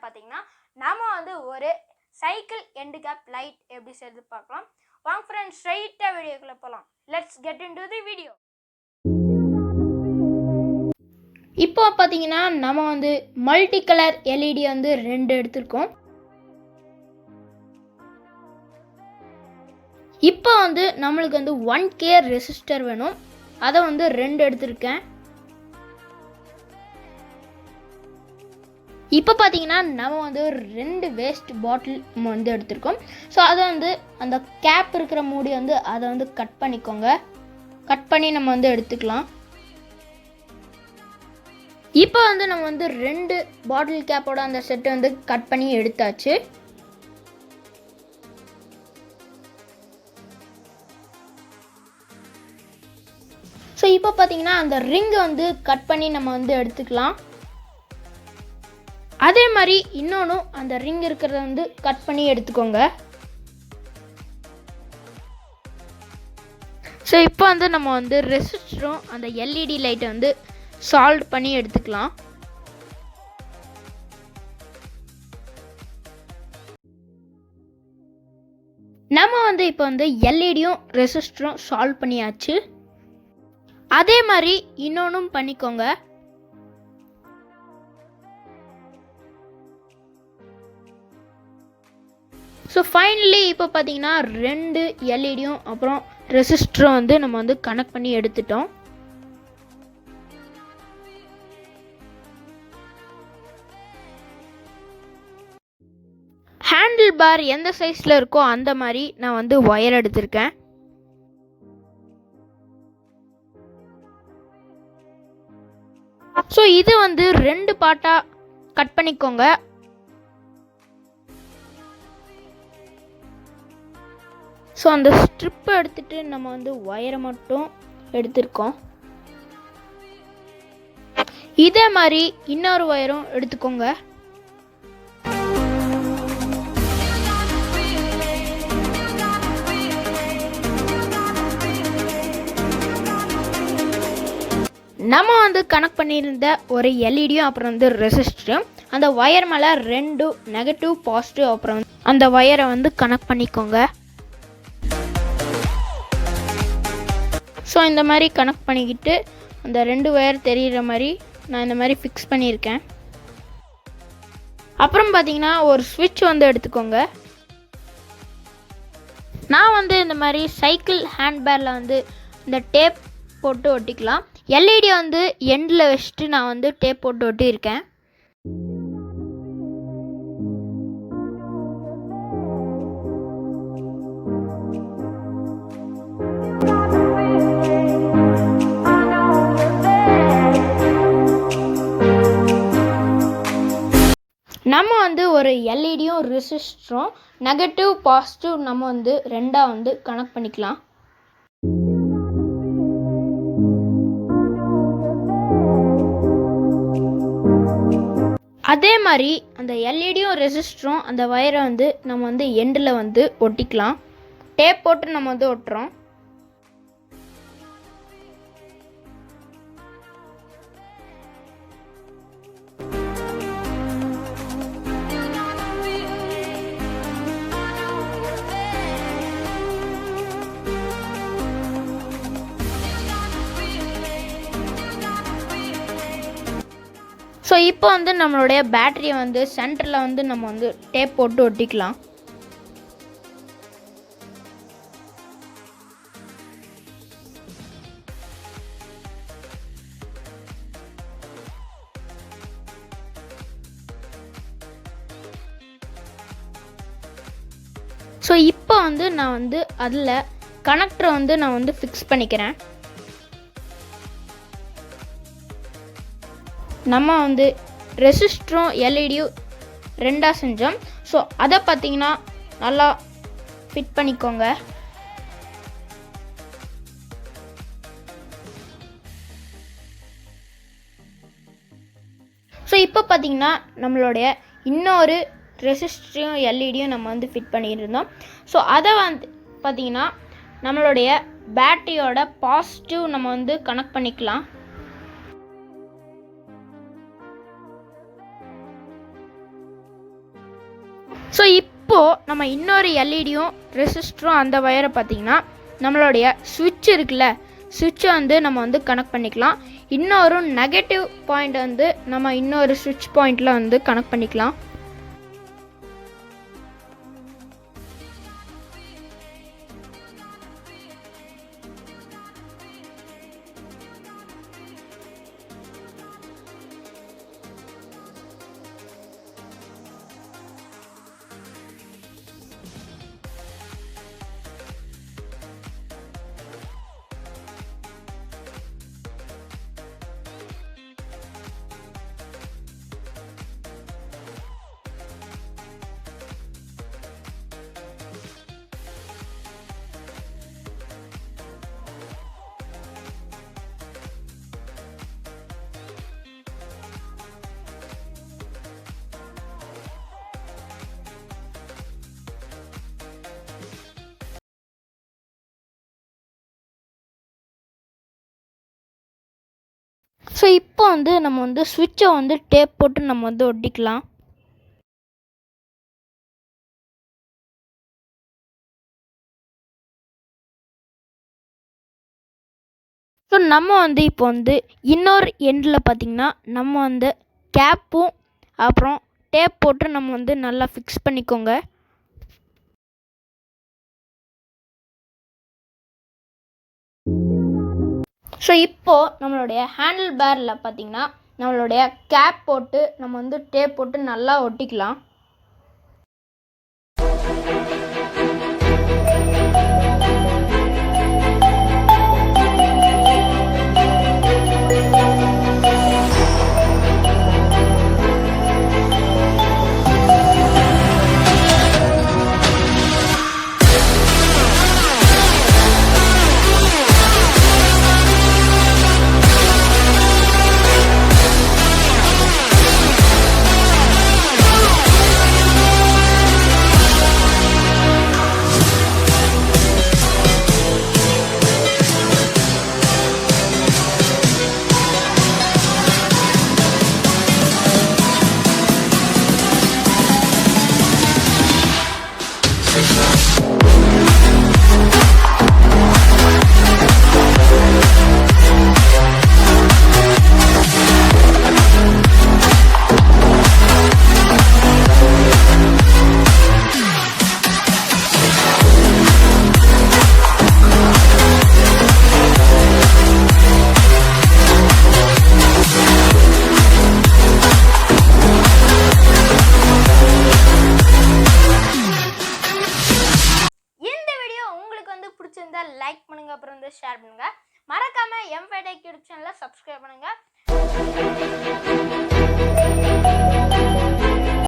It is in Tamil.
பார்த்தீங்கன்னா நாம வந்து ஒரு சைக்கிள் எண்டு கேப் லைட் எப்படி செய்து பார்க்கலாம். வாங்க ஃப்ரெண்ட்ஸ், ஸ்ட்ரைட்டாக வீடியோக்குள்ளே போகலாம். Let's get into the video. இப்போ பார்த்தீங்கன்னா நம்ம வந்து மல்டி கலர் எல்இடி வந்து 2 எடுத்திருக்கோம். இப்போ வந்து நம்மளுக்கு வந்து 1K ரெசிஸ்டர் வேணும். அதை வந்து 2 எடுத்திருக்கேன். இப்போ பார்த்தீங்கன்னா நம்ம வந்து ஒரு 2 வேஸ்ட் பாட்டில் நம்ம வந்து எடுத்திருக்கோம். ஸோ அதை வந்து அந்த கேப் இருக்கிற மூடி வந்து அதை வந்து கட் பண்ணிக்கோங்க. கட் பண்ணி நம்ம வந்து எடுத்துக்கலாம். இப்போ வந்து நம்ம வந்து 2 பாட்டில் கேப்போட அந்த செட்டை வந்து கட் பண்ணி எடுத்தாச்சு. ஸோ இப்போ பார்த்தீங்கன்னா அந்த ரிங்கை வந்து கட் பண்ணி நம்ம வந்து எடுத்துக்கலாம். அதே மாதிரி இன்னொன்றும் அந்த ரிங் இருக்கிறத வந்து கட் பண்ணி எடுத்துக்கோங்க. ஸோ இப்போ வந்து நம்ம வந்து ரெசிஸ்டரும் அந்த எல்இடி லைட்டை வந்து சால்வ் பண்ணி எடுத்துக்கலாம். நம்ம வந்து இப்போ வந்து எல்இடியும் ரெசிஸ்டரும் சால்வ் பண்ணியாச்சு. அதே மாதிரி இன்னொன்றும் பண்ணிக்கோங்க. ஸோ ஃபைனலி இப்போ பார்த்தீங்கன்னா 2 எல்இடியும் அப்புறம் ரெசிஸ்டரும் வந்து நம்ம வந்து கனெக்ட் பண்ணி எடுத்துட்டோம். ஹேண்டில் பார் எந்த சைஸில் இருக்கோ அந்த மாதிரி நான் வந்து ஒயர் எடுத்திருக்கேன். ஸோ இது வந்து 2 பார்ட்டாக கட் பண்ணிக்கோங்க. ஸோ அந்த ஸ்ட்ரிப்பை எடுத்துகிட்டு நம்ம வந்து ஒயரை மட்டும் எடுத்திருக்கோம். இதே மாதிரி இன்னொரு ஒயரும் எடுத்துக்கோங்க. நம்ம வந்து கனெக்ட் பண்ணியிருந்த ஒரு எல்இடியும் அப்புறம் வந்து ரெசிஸ்டரும் அந்த ஒயர் மேலே 2 நெகட்டிவ் பாசிட்டிவ் அப்புறம் அந்த ஒயரை வந்து கனெக்ட் பண்ணிக்கோங்க. ஸோ இந்த மாதிரி கனெக்ட் பண்ணிக்கிட்டு அந்த 2 ஒயர் தெரிகிற மாதிரி நான் இந்த மாதிரி ஃபிக்ஸ் பண்ணியிருக்கேன். அப்புறம் பார்த்தீங்கன்னா ஒரு ஸ்விட்ச் வந்து எடுத்துக்கோங்க. நான் வந்து இந்த மாதிரி சைக்கிள் ஹேண்ட்பேரில் வந்து இந்த டேப் போட்டு ஒட்டிக்கலாம். எல்இடி வந்து எண்டில் வச்சுட்டு நான் வந்து டேப் போட்டு ஒட்டியிருக்கேன். நம்ம வந்து ஒரு எல்இடியும் ரெசிஸ்டரும் நெகட்டிவ் பாசிட்டிவ் நம்ம வந்து 2ஆக வந்து கனெக்ட் பண்ணிக்கலாம். அதே மாதிரி அந்த எல்இடியும் ரெசிஸ்டரும் அந்த ஒயரை வந்து நம்ம வந்து எண்டில் வந்து ஒட்டிக்கலாம். டேப் போட்டு நம்ம வந்து ஒட்டுறோம். ஸோ இப்போ வந்து நம்மளுடைய பேட்டரியை வந்து சென்டரில் வந்து நம்ம வந்து டேப் போட்டு ஒட்டிக்கலாம். ஸோ இப்போ வந்து நான் வந்து அதில் கனெக்டரை வந்து நான் வந்து ஃபிக்ஸ் பண்ணிக்கிறேன். நம்ம வந்து ரெசிஸ்டரும் எல்இடியும் 2ஆக செஞ்சோம். ஸோ அதை பார்த்தீங்கன்னா நல்லா ஃபிட் பண்ணிக்கோங்க. ஸோ இப்போ பார்த்தீங்கன்னா நம்மளுடைய இன்னொரு ரெசிஸ்டரையும் எல்இடியும் நம்ம வந்து ஃபிட் பண்ணியிருந்தோம். ஸோ அதை வந்து பார்த்திங்கன்னா நம்மளுடைய பேட்டரியோட பாசிட்டிவ் நம்ம வந்து கனெக்ட் பண்ணிக்கலாம். ஸோ இப்போது நம்ம இன்னொரு எல்இடியும் ரெசிஸ்டரும் அந்த வயரை பார்த்திங்கன்னா நம்மளுடைய சுவிட்ச் இருக்குல்ல, சுவிட்சை வந்து நம்ம வந்து கனெக்ட் பண்ணிக்கலாம். இன்னொரு நெகட்டிவ் பாயிண்ட் வந்து நம்ம இன்னொரு சுவிட்ச் பாயிண்டில் வந்து கனெக்ட் பண்ணிக்கலாம். ஸோ இப்போ வந்து நம்ம வந்து சுவிட்சை வந்து டேப் போட்டு நம்ம வந்து ஒட்டிக்கலாம். ஸோ நம்ம வந்து இப்போ வந்து இன்னொரு எண்டில் பார்த்திங்கன்னா நம்ம வந்து கேப்பும் அப்புறம் டேப் போட்டு நம்ம வந்து நல்லா ஃபிக்ஸ் பண்ணிக்கோங்க. ஸோ இப்போது நம்மளுடைய ஹேண்டில் பேரில் பார்த்திங்கன்னா நம்மளுடைய கேப் போட்டு நம்ம வந்து டேப் போட்டு நல்லா ஒட்டிக்கலாம். லைக் பண்ணுங்க, அப்புறம் வந்து ஷேர் பண்ணுங்க. மறக்காம M5 Tech யூடியூப் சேனலை சப்ஸ்கிரைப் பண்ணுங்க.